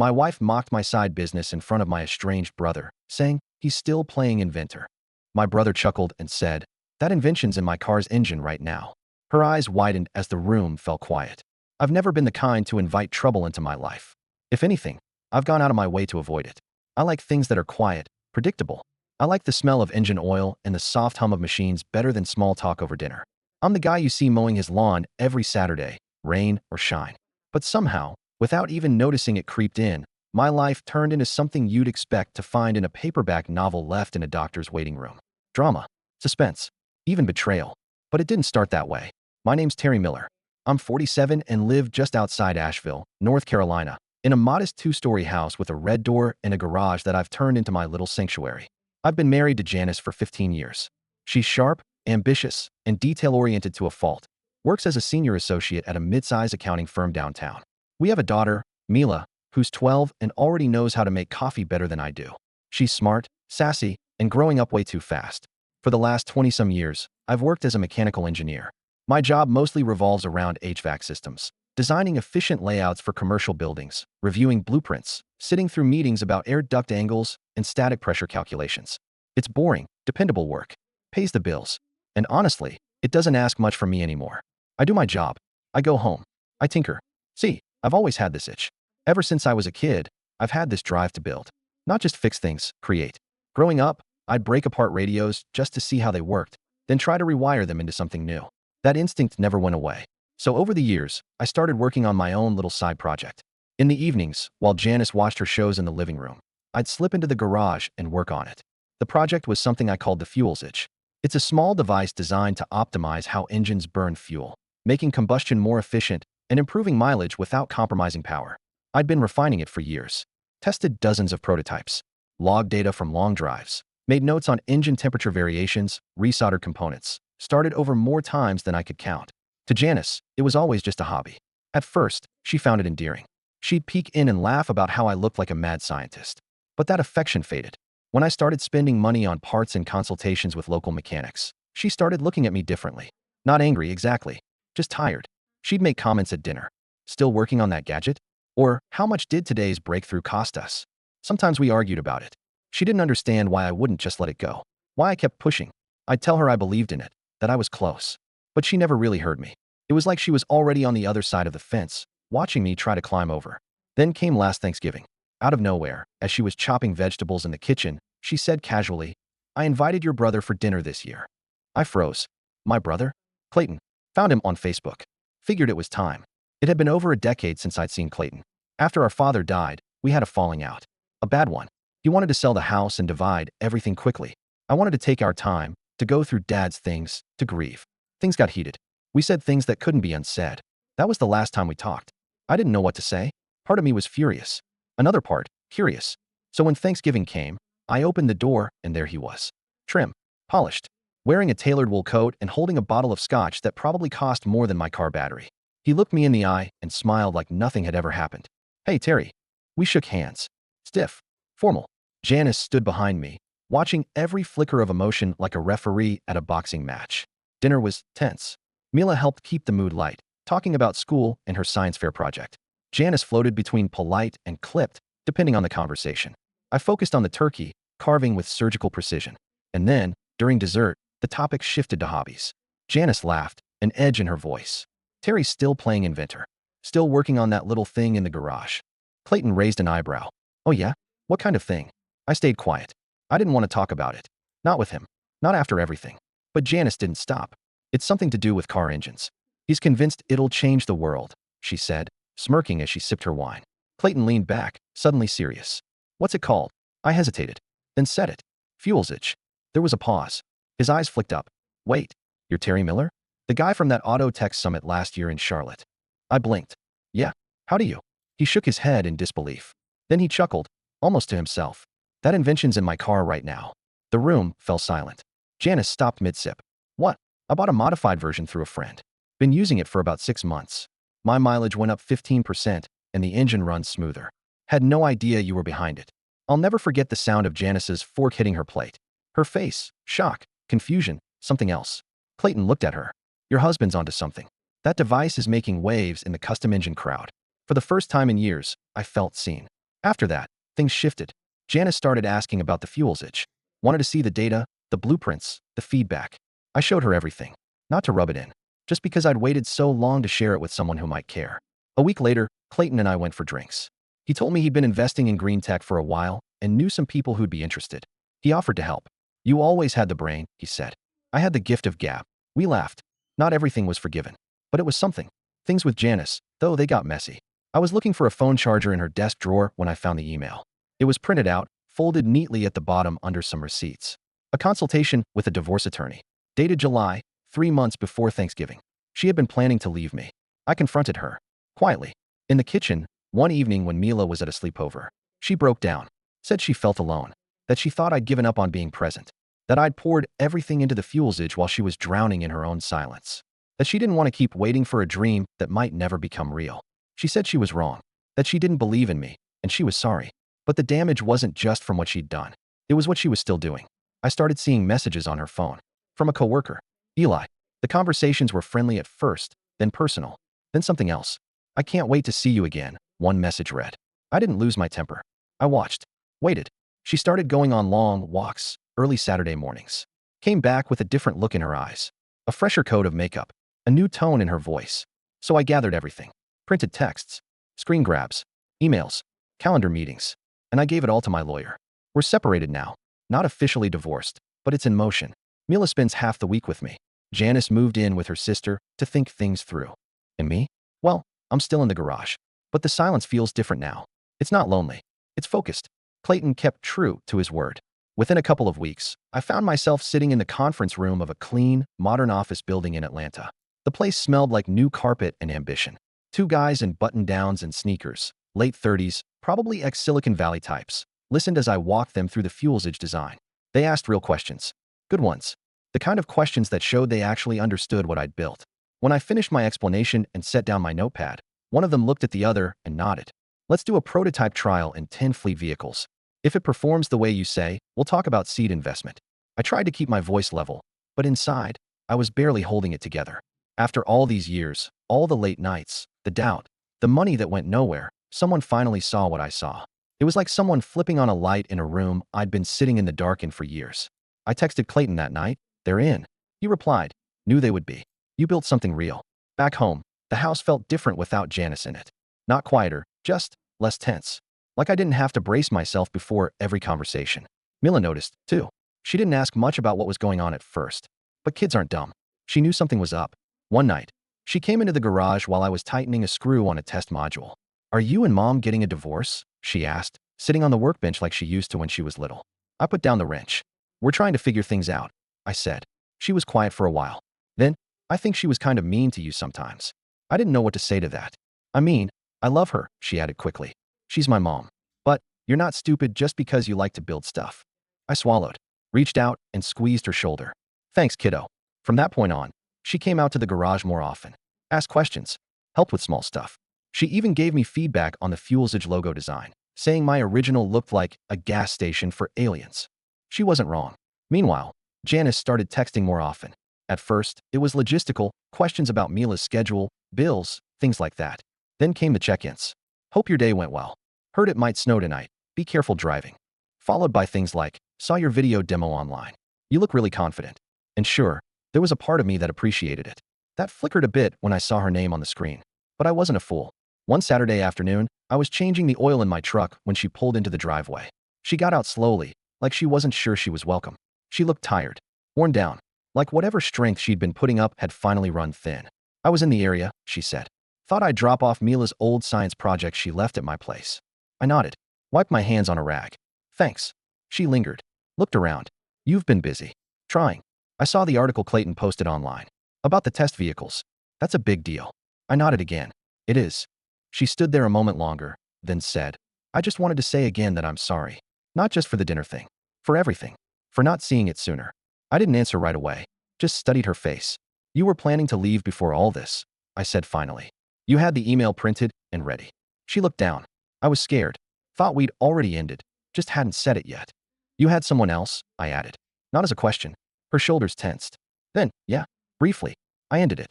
My wife mocked my side business in front of my estranged brother, saying, "He's still playing Inventor." My brother chuckled and said, "That invention's in my car's engine right now." Her eyes widened as the room fell quiet. I've never been the kind to invite trouble into my life. If anything, I've gone out of my way to avoid it. I like things that are quiet, predictable. I like the smell of engine oil and the soft hum of machines better than small talk over dinner. I'm the guy you see mowing his lawn every Saturday, rain or shine. But somehow, without even noticing it creeped in, my life turned into something you'd expect to find in a paperback novel left in a doctor's waiting room. Drama, suspense, even betrayal. But it didn't start that way. My name's Terry Miller. I'm 47 and live just outside Asheville, North Carolina, in a modest two-story house with a red door and a garage that I've turned into my little sanctuary. I've been married to Janice for 15 years. She's sharp, ambitious, and detail-oriented to a fault. Works as a senior associate at a mid-size accounting firm downtown. We have a daughter, Mila, who's 12 and already knows how to make coffee better than I do. She's smart, sassy, and growing up way too fast. For the last 20-some years, I've worked as a mechanical engineer. My job mostly revolves around HVAC systems, designing efficient layouts for commercial buildings, reviewing blueprints, sitting through meetings about air duct angles and static pressure calculations. It's boring, dependable work, pays the bills, and honestly, it doesn't ask much from me anymore. I do my job. I go home. I tinker. See, I've always had this itch. Ever since I was a kid, I've had this drive to build. Not just fix things, create. Growing up, I'd break apart radios just to see how they worked, then try to rewire them into something new. That instinct never went away. So over the years, I started working on my own little side project. In the evenings, while Janice watched her shows in the living room, I'd slip into the garage and work on it. The project was something I called the fuel switch. It's a small device designed to optimize how engines burn fuel, making combustion more efficient and improving mileage without compromising power. I'd been refining it for years, tested dozens of prototypes, logged data from long drives, made notes on engine temperature variations, resoldered components, started over more times than I could count. To Janice, it was always just a hobby. At first, she found it endearing. She'd peek in and laugh about how I looked like a mad scientist. But that affection faded. When I started spending money on parts and consultations with local mechanics, she started looking at me differently. Not angry, exactly. Just tired. She'd make comments at dinner. "Still working on that gadget?" Or, "How much did today's breakthrough cost us?" Sometimes we argued about it. She didn't understand why I wouldn't just let it go. Why I kept pushing. I'd tell her I believed in it, that I was close. But she never really heard me. It was like she was already on the other side of the fence, watching me try to climb over. Then came last Thanksgiving. Out of nowhere, as she was chopping vegetables in the kitchen, she said casually, "I invited your brother for dinner this year." I froze. My brother? Clayton. Found him on Facebook. Figured it was time. It had been over a decade since I'd seen Clayton. After our father died, we had a falling out. A bad one. He wanted to sell the house and divide everything quickly. I wanted to take our time, to go through Dad's things, to grieve. Things got heated. We said things that couldn't be unsaid. That was the last time we talked. I didn't know what to say. Part of me was furious. Another part, curious. So when Thanksgiving came, I opened the door and there he was. Trim, polished, wearing a tailored wool coat and holding a bottle of scotch that probably cost more than my car battery. He looked me in the eye and smiled like nothing had ever happened. "Hey, Terry." We shook hands. Stiff, formal. Janice stood behind me, watching every flicker of emotion like a referee at a boxing match. Dinner was tense. Mila helped keep the mood light, talking about school and her science fair project. Janice floated between polite and clipped, depending on the conversation. I focused on the turkey, carving with surgical precision. And then, during dessert, the topic shifted to hobbies. Janice laughed, an edge in her voice. "Terry's still playing Inventor. Still working on that little thing in the garage." Clayton raised an eyebrow. "Oh yeah? What kind of thing?" I stayed quiet. I didn't want to talk about it. Not with him. Not after everything. But Janice didn't stop. "It's something to do with car engines. He's convinced it'll change the world," she said, smirking as she sipped her wine. Clayton leaned back, suddenly serious. "What's it called?" I hesitated, then said it. "Fuel switch." There was a pause. His eyes flicked up. "Wait, you're Terry Miller? The guy from that auto tech summit last year in Charlotte?" I blinked. "Yeah, how do you?" He shook his head in disbelief. Then he chuckled, almost to himself. "That invention's in my car right now." The room fell silent. Janice stopped mid-sip. "What?" "I bought a modified version through a friend. Been using it for about 6 months. My mileage went up 15% and the engine runs smoother. Had no idea you were behind it." I'll never forget the sound of Janice's fork hitting her plate. Her face, shock, confusion, something else. Clayton looked at her. "Your husband's onto something. That device is making waves in the custom engine crowd." For the first time in years, I felt seen. After that, things shifted. Janice started asking about the fuelsage. Wanted to see the data, the blueprints, the feedback. I showed her everything. Not to rub it in. Just because I'd waited so long to share it with someone who might care. A week later, Clayton and I went for drinks. He told me he'd been investing in green tech for a while and knew some people who'd be interested. He offered to help. You always had the brain, he said. I had the gift of gab. We laughed. Not everything was forgiven. But it was something. Things with Janice, though, they got messy. I was looking for a phone charger in her desk drawer when I found the email. It was printed out, folded neatly at the bottom under some receipts. A consultation with a divorce attorney. Dated July, 3 months before Thanksgiving. She had been planning to leave me. I confronted her. Quietly. In the kitchen, one evening when Mila was at a sleepover. She broke down. Said she felt alone. That she thought I'd given up on being present. That I'd poured everything into the fuelsage while she was drowning in her own silence. That she didn't want to keep waiting for a dream that might never become real. She said she was wrong. That she didn't believe in me, and she was sorry. But the damage wasn't just from what she'd done. It was what she was still doing. I started seeing messages on her phone. From a coworker. Eli. The conversations were friendly at first, then personal, then something else. I can't wait to see you again, one message read. I didn't lose my temper. I watched. Waited. She started going on long walks, early Saturday mornings. Came back with a different look in her eyes. A fresher coat of makeup. A new tone in her voice. So I gathered everything. Printed texts. Screen grabs. Emails. Calendar meetings. And I gave it all to my lawyer. We're separated now. Not officially divorced, but it's in motion. Mila spends half the week with me. Janice moved in with her sister to think things through. And me? Well, I'm still in the garage. But the silence feels different now. It's not lonely. It's focused. Clayton kept true to his word. Within a couple of weeks, I found myself sitting in the conference room of a clean, modern office building in Atlanta. The place smelled like new carpet and ambition. 2 guys in button-downs and sneakers, late 30s, probably ex-Silicon Valley types, listened as I walked them through the fuelsage design. They asked real questions. Good ones. The kind of questions that showed they actually understood what I'd built. When I finished my explanation and set down my notepad, one of them looked at the other and nodded. Let's do a prototype trial in 10 fleet vehicles. If it performs the way you say, we'll talk about seed investment. I tried to keep my voice level, but inside, I was barely holding it together. After all these years, all the late nights, the doubt, the money that went nowhere, someone finally saw what I saw. It was like someone flipping on a light in a room I'd been sitting in the dark in for years. I texted Clayton that night. They're in. He replied. Knew they would be. You built something real. Back home, the house felt different without Janice in it. Not quieter, just less tense. Like I didn't have to brace myself before every conversation. Mila noticed, too. She didn't ask much about what was going on at first. But kids aren't dumb. She knew something was up. One night, she came into the garage while I was tightening a screw on a test module. Are you and Mom getting a divorce? She asked, sitting on the workbench like she used to when she was little. I put down the wrench. We're trying to figure things out, I said. She was quiet for a while. Then, I think she was kind of mean to you sometimes. I didn't know what to say to that. I mean, I love her, she added quickly. She's my mom. But, you're not stupid just because you like to build stuff. I swallowed, reached out, and squeezed her shoulder. Thanks, kiddo. From that point on, she came out to the garage more often. Asked questions. Helped with small stuff. She even gave me feedback on the fuelsage logo design, saying my original looked like a gas station for aliens. She wasn't wrong. Meanwhile, Janice started texting more often. At first, it was logistical, questions about Mila's schedule, bills, things like that. Then came the check-ins. Hope your day went well. Heard it might snow tonight. Be careful driving. Followed by things like, saw your video demo online. You look really confident. And sure, there was a part of me that appreciated it. That flickered a bit when I saw her name on the screen. But I wasn't a fool. One Saturday afternoon, I was changing the oil in my truck when she pulled into the driveway. She got out slowly, like she wasn't sure she was welcome. She looked tired, worn down, like whatever strength she'd been putting up had finally run thin. I was in the area, she said. Thought I'd drop off Mila's old science project she left at my place. I nodded, wiped my hands on a rag. Thanks. She lingered, looked around. You've been busy. Trying. I saw the article Clayton posted online. About the test vehicles. That's a big deal. I nodded again. It is. She stood there a moment longer, then said, I just wanted to say again that I'm sorry. Not just for the dinner thing. For everything. For not seeing it sooner. I didn't answer right away. Just studied her face. You were planning to leave before all this, I said finally. You had the email printed and ready. She looked down. I was scared. Thought we'd already ended. Just hadn't said it yet. You had someone else, I added. Not as a question. Her shoulders tensed. Then, yeah, briefly, I ended it.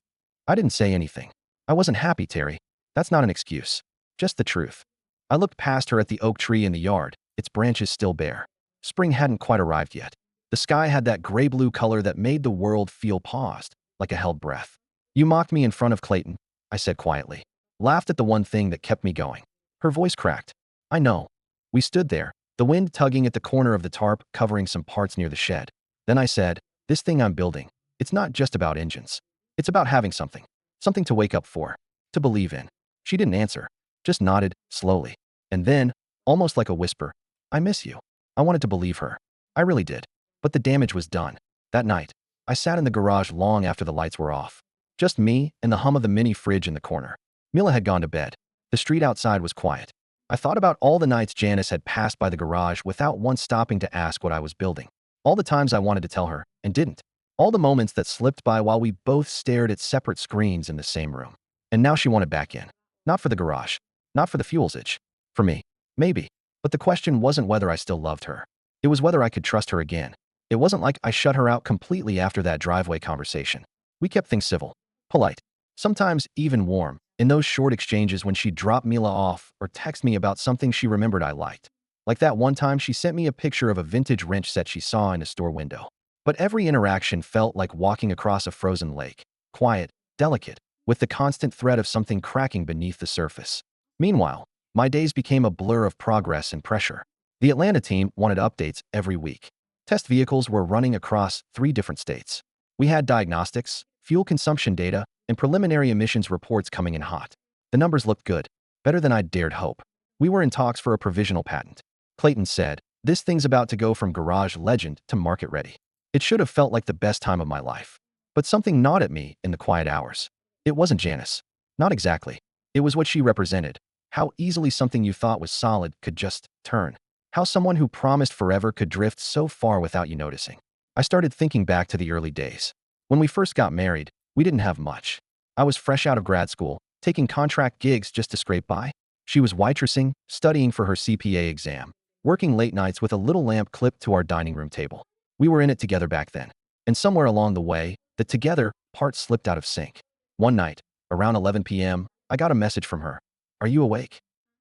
I didn't say anything. I wasn't happy, Terry. That's not an excuse. Just the truth. I looked past her at the oak tree in the yard, its branches still bare. Spring hadn't quite arrived yet. The sky had that gray-blue color that made the world feel paused, like a held breath. You mocked me in front of Clayton, I said quietly. Laughed at the one thing that kept me going. Her voice cracked. I know. We stood there, the wind tugging at the corner of the tarp, covering some parts near the shed. Then I said, this thing I'm building, it's not just about engines. It's about having something. Something to wake up for. To believe in. She didn't answer. Just nodded, slowly. And then, almost like a whisper, I miss you. I wanted to believe her. I really did. But the damage was done. That night, I sat in the garage long after the lights were off. Just me and the hum of the mini fridge in the corner. Mila had gone to bed. The street outside was quiet. I thought about all the nights Janice had passed by the garage without once stopping to ask what I was building. All the times I wanted to tell her, and didn't. All the moments that slipped by while we both stared at separate screens in the same room. And now she wanted back in. Not for the garage. Not for the fuelsage. For me. Maybe. But the question wasn't whether I still loved her. It was whether I could trust her again. It wasn't like I shut her out completely after that driveway conversation. We kept things civil. Polite. Sometimes even warm. In those short exchanges when she'd drop Mila off or text me about something she remembered I liked. Like that one time she sent me a picture of a vintage wrench set she saw in a store window. But every interaction felt like walking across a frozen lake. Quiet, delicate, with the constant threat of something cracking beneath the surface. Meanwhile, my days became a blur of progress and pressure. The Atlanta team wanted updates every week. Test vehicles were running across 3 different states. We had diagnostics, fuel consumption data, and preliminary emissions reports coming in hot. The numbers looked good, better than I'd dared hope. We were in talks for a provisional patent. Clayton said, this thing's about to go from garage legend to market ready. It should have felt like the best time of my life. But something gnawed at me in the quiet hours. It wasn't Janice. Not exactly. It was what she represented. How easily something you thought was solid could just turn. How someone who promised forever could drift so far without you noticing. I started thinking back to the early days. When we first got married, we didn't have much. I was fresh out of grad school, taking contract gigs just to scrape by. She was waitressing, studying for her CPA exam, working late nights with a little lamp clipped to our dining room table. We were in it together back then. And somewhere along the way, the together part slipped out of sync. One night, around 11 p.m., I got a message from her. Are you awake?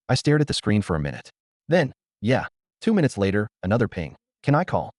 I stared at the screen for a minute. Then, yeah, 2 minutes later, another ping. Can I call?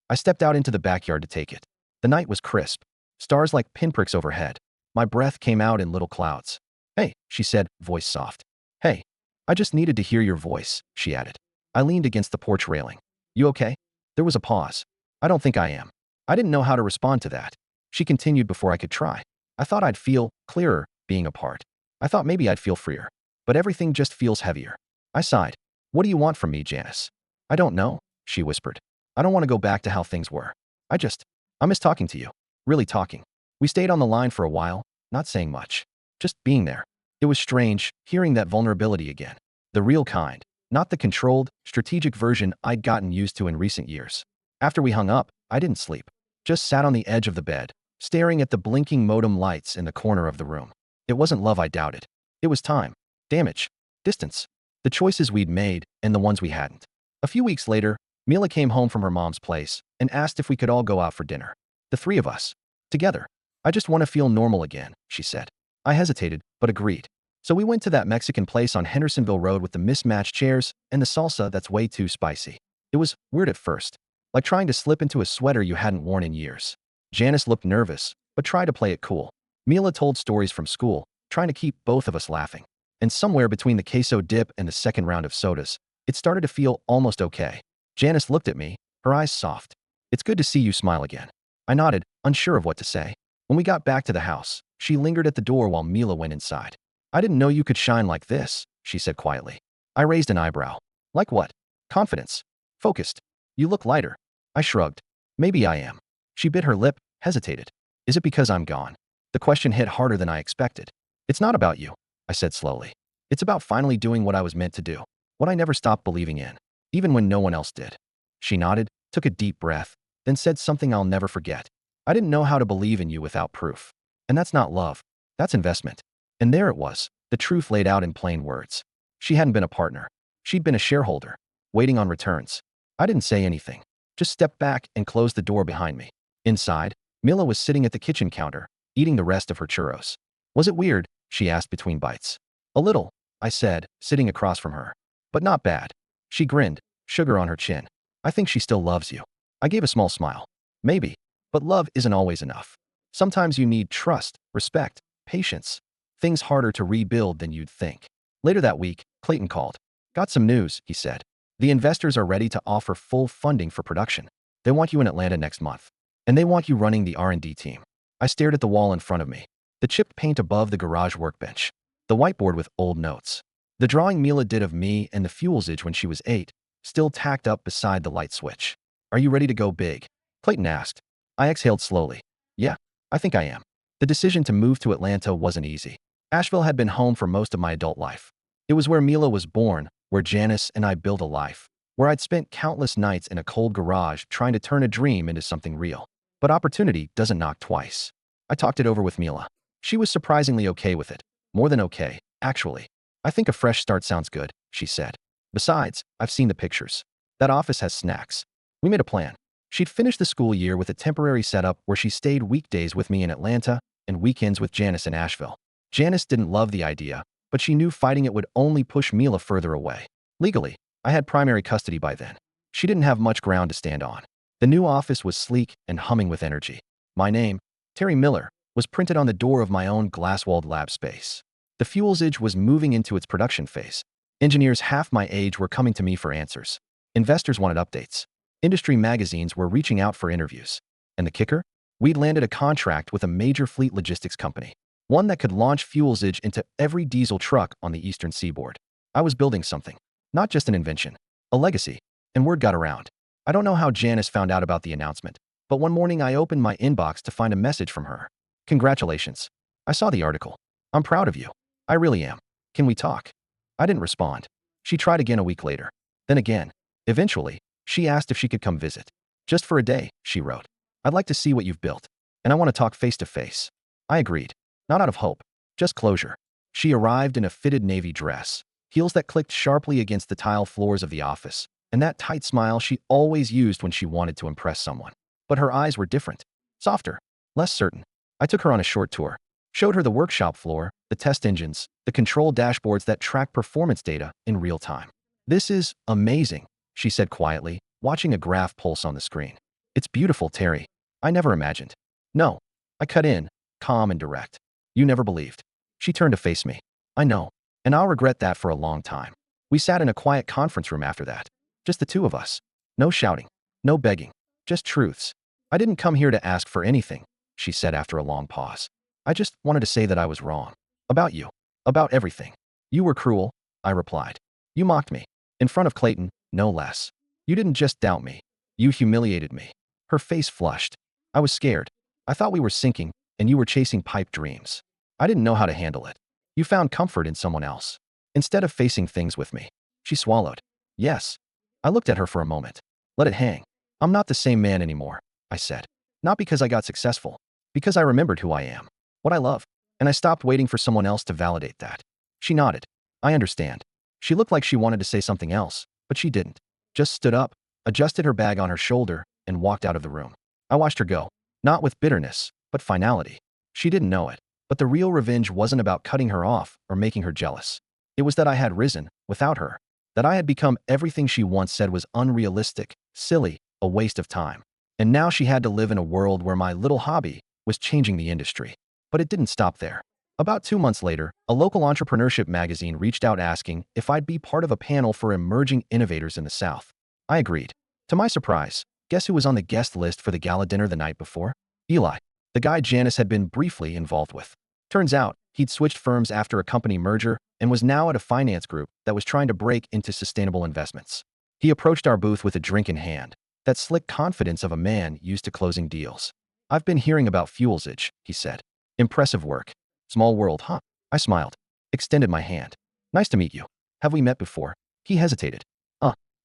I stepped out into the backyard to take it. The night was crisp. Stars like pinpricks overhead. My breath came out in little clouds. Hey, she said, voice soft. Hey, I just needed to hear your voice, she added. I leaned against the porch railing. You okay? There was a pause. I don't think I am. I didn't know how to respond to that. She continued before I could try. I thought I'd feel clearer being apart. I thought maybe I'd feel freer. But everything just feels heavier. I sighed. What do you want from me, Janice? I don't know, she whispered. I don't want to go back to how things were. I miss talking to you. Really talking. We stayed on the line for a while, not saying much. Just being there. It was strange, hearing that vulnerability again. The real kind. Not the controlled, strategic version I'd gotten used to in recent years. After we hung up, I didn't sleep. Just sat on the edge of the bed, staring at the blinking modem lights in the corner of the room. It wasn't love I doubted. It was time. Damage. Distance. The choices we'd made and the ones we hadn't. A few weeks later, Mila came home from her mom's place and asked if we could all go out for dinner. The 3 of us. Together. I just want to feel normal again, she said. I hesitated, but agreed. So we went to that Mexican place on Hendersonville Road with the mismatched chairs and the salsa that's way too spicy. It was weird at first. Like trying to slip into a sweater you hadn't worn in years. Janice looked nervous, but tried to play it cool. Mila told stories from school, trying to keep both of us laughing. And somewhere between the queso dip and the second round of sodas, it started to feel almost okay. Janice looked at me, her eyes soft. It's good to see you smile again. I nodded, unsure of what to say. When we got back to the house, she lingered at the door while Mila went inside. I didn't know you could shine like this, she said quietly. I raised an eyebrow. Like what? Confidence. Focused. You look lighter. I shrugged. Maybe I am. She bit her lip, hesitated. Is it because I'm gone? The question hit harder than I expected. It's not about you, I said slowly. It's about finally doing what I was meant to do. What I never stopped believing in. Even when no one else did. She nodded, took a deep breath, then said something I'll never forget. I didn't know how to believe in you without proof. And that's not love. That's investment. And there it was, the truth laid out in plain words. She hadn't been a partner. She'd been a shareholder, waiting on returns. I didn't say anything. Just stepped back and closed the door behind me. Inside, Mila was sitting at the kitchen counter, eating the rest of her churros. Was it weird? She asked between bites. A little, I said, sitting across from her. but not bad. She grinned, sugar on her chin. I think she still loves you. I gave a small smile. Maybe, but love isn't always enough. Sometimes you need trust, respect, patience. Things harder to rebuild than you'd think. Later that week, Clayton called. Got some news, he said. The investors are ready to offer full funding for production. They want you in Atlanta next month. And they want you running the R&D team. I stared at the wall in front of me. The chipped paint above the garage workbench. The whiteboard with old notes. The drawing Mila did of me and the fuselage when she was 8, still tacked up beside the light switch. Are you ready to go big? Clayton asked. I exhaled slowly. Yeah, I think I am. The decision to move to Atlanta wasn't easy. Asheville had been home for most of my adult life. It was where Mila was born, where Janice and I built a life, where I'd spent countless nights in a cold garage trying to turn a dream into something real. But opportunity doesn't knock twice. I talked it over with Mila. She was surprisingly okay with it. More than okay, actually. I think a fresh start sounds good, she said. Besides, I've seen the pictures. That office has snacks. We made a plan. She'd finish the school year with a temporary setup where she stayed weekdays with me in Atlanta and weekends with Janice in Asheville. Janice didn't love the idea, but she knew fighting it would only push Mila further away. Legally, I had primary custody by then. She didn't have much ground to stand on. The new office was sleek and humming with energy. My name, Terry Miller, was printed on the door of my own glass-walled lab space. The fuselage was moving into its production phase. Engineers half my age were coming to me for answers. Investors wanted updates. Industry magazines were reaching out for interviews. And the kicker? We'd landed a contract with a major fleet logistics company, one that could launch fuselage into every diesel truck on the eastern seaboard. I was building something, not just an invention, a legacy, and word got around. I don't know how Janice found out about the announcement, but one morning I opened my inbox to find a message from her. Congratulations. I saw the article. I'm proud of you. I really am. Can we talk? I didn't respond. She tried again a week later. Then again. Eventually, she asked if she could come visit. Just for a day, she wrote. I'd like to see what you've built, and I want to talk face to face. I agreed. Not out of hope, just closure. She arrived in a fitted navy dress, heels that clicked sharply against the tile floors of the office, and that tight smile she always used when she wanted to impress someone. But her eyes were different, softer, less certain. I took her on a short tour, showed her the workshop floor, the test engines, the control dashboards that track performance data in real time. This is amazing, she said quietly, watching a graph pulse on the screen. It's beautiful, Terry. I never imagined. No. I cut in, calm and direct. You never believed. She turned to face me. I know, and I'll regret that for a long time. We sat in a quiet conference room after that. Just the two of us. No shouting, no begging, just truths. I didn't come here to ask for anything, she said after a long pause. I just wanted to say that I was wrong. About you. About everything. You were cruel, I replied. You mocked me. In front of Clayton, no less. You didn't just doubt me. You humiliated me. Her face flushed. I was scared. I thought we were sinking, and you were chasing pipe dreams. I didn't know how to handle it. You found comfort in someone else. Instead of facing things with me. She swallowed. Yes. I looked at her for a moment. Let it hang. I'm not the same man anymore, I said. Not because I got successful. Because I remembered who I am. What I love. And I stopped waiting for someone else to validate that. She nodded. I understand. She looked like she wanted to say something else, but she didn't. Just stood up, adjusted her bag on her shoulder, and walked out of the room. I watched her go. Not with bitterness, but finality. She didn't know it. But the real revenge wasn't about cutting her off or making her jealous. It was that I had risen, without her. That I had become everything she once said was unrealistic, silly, a waste of time. And now she had to live in a world where my little hobby was changing the industry. But it didn't stop there. About 2 months later, a local entrepreneurship magazine reached out asking if I'd be part of a panel for emerging innovators in the South. I agreed. To my surprise, guess who was on the guest list for the gala dinner the night before? Eli, the guy Janice had been briefly involved with. Turns out, he'd switched firms after a company merger and was now at a finance group that was trying to break into sustainable investments. He approached our booth with a drink in hand, that slick confidence of a man used to closing deals. I've been hearing about fuselage, he said. Impressive work. Small world, huh? I smiled, extended my hand. Nice to meet you. Have we met before? He hesitated.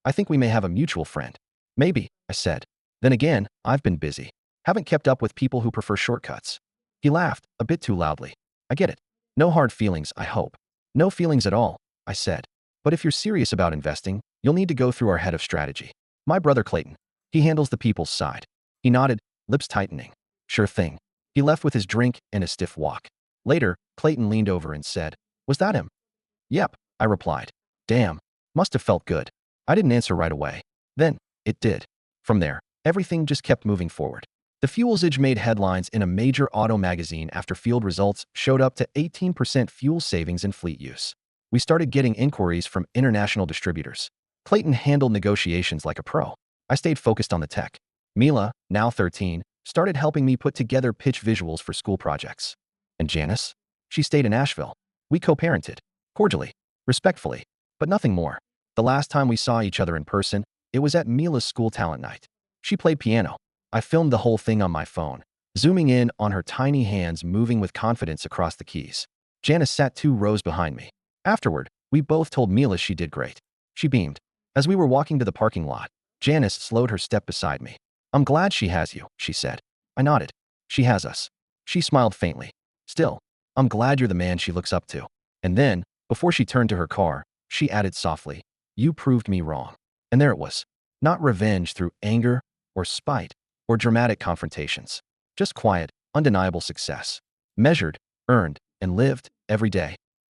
I think we may have a mutual friend. Maybe, I said. Then again, I've been busy. Haven't kept up with people who prefer shortcuts. He laughed, a bit too loudly. I get it. No hard feelings, I hope. No feelings at all, I said. But if you're serious about investing, you'll need to go through our head of strategy. My brother Clayton. He handles the people's side. He nodded, lips tightening. Sure thing. He left with his drink and a stiff walk. Later, Clayton leaned over and said, Was that him? Yep, I replied. Damn, Must have felt good. I didn't answer right away. Then, it did. From there, everything just kept moving forward. The fuelsage made headlines in a major auto magazine after field results showed up to 18% fuel savings in fleet use. We started getting inquiries from international distributors. Clayton handled negotiations like a pro. I stayed focused on the tech. Mila, now 13, started helping me put together pitch visuals for school projects. And Janice? She stayed in Asheville. We co-parented. Cordially. Respectfully. But nothing more. The last time we saw each other in person, it was at Mila's school talent night. She played piano. I filmed the whole thing on my phone, zooming in on her tiny hands moving with confidence across the keys. Janice sat 2 rows behind me. Afterward, we both told Mila she did great. She beamed. As we were walking to the parking lot, Janice slowed her step beside me. I'm glad she has you, she said. I nodded. She has us. She smiled faintly. Still, I'm glad you're the man she looks up to. And then, before she turned to her car, she added softly, you proved me wrong. And there it was. Not revenge through anger or spite or dramatic confrontations. Just quiet, undeniable success. Measured, earned, and lived every day.